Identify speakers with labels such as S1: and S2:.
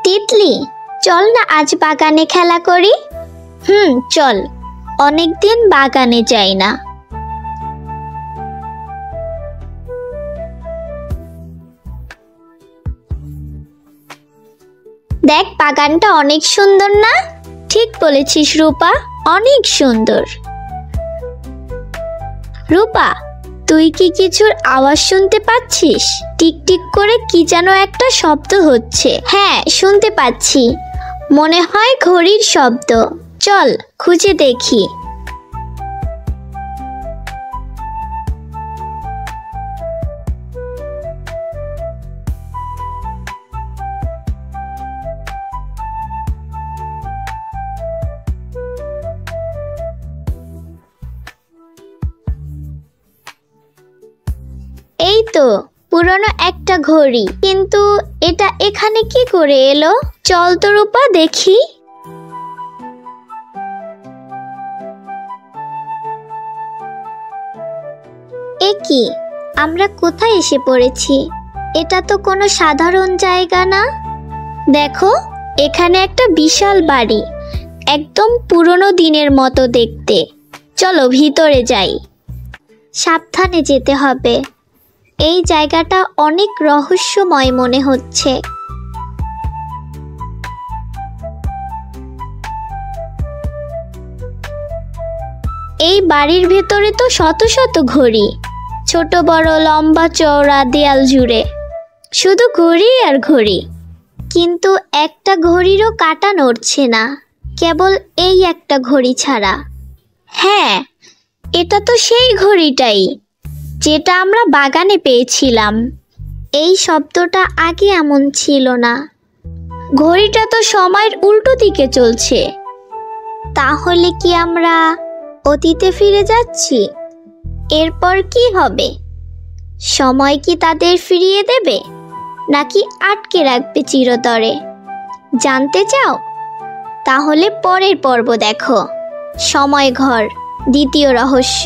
S1: তিতলি, চল না আজ বাগানে খেলা করি। চল, অনেকদিন বাগানে যাই না। দেখ, বাগানটা অনেক সুন্দর না? ঠিক বলেছিস রূপা, অনেক সুন্দর। রূপা, তুই কি কিছুর আওয়াজ শুনতে পাচ্ছিস? টিকটিক করে কি যেন একটা শব্দ হচ্ছে। হ্যাঁ, শুনতে পাচ্ছি, মনে হয় ঘড়ির শব্দ। চল খুঁজে দেখি। এই তো পুরনো একটা ঘড়ি, কিন্তু এটা এখানে কি করে এলো? চল তো রূপা, দেখি। এ কি, আমরা কোথায় এসে পড়েছি? এটা তো কোনো সাধারণ জায়গা না। দেখো, এখানে একটা বিশাল বাড়ি, একদম পুরনো দিনের মতো দেখতে। চলো ভিতরে যাই। সাবধানে যেতে হবে, এই জায়গাটা অনেক রহস্যময় মনে হচ্ছে। এই বাড়ির ভেতরে তো শত শত ঘড়ি, ছোট বড়, লম্বা চওড়া দেয়াল জুড়ে শুধু ঘড়ি আর ঘড়ি। কিন্তু একটা ঘড়িরও কাঁটা নড়ছে না, কেবল এই একটা ঘড়ি ছাড়া। হ্যাঁ, এটা তো সেই ঘড়িটাই যেটা আমরা বাগানে পেয়েছিলাম। এই শব্দটা আগে এমন ছিল না। ঘড়িটা তো সময়ের উল্টো দিকে চলছে। তাহলে কি আমরা অতীতে ফিরে যাচ্ছি? এরপর কি হবে? সময় কি তাদের ফিরিয়ে দেবে, নাকি আটকে রাখবে চিরতরে? জানতে চাও? তাহলে পরের পর্ব দেখো, সময় ঘর দ্বিতীয় রহস্য।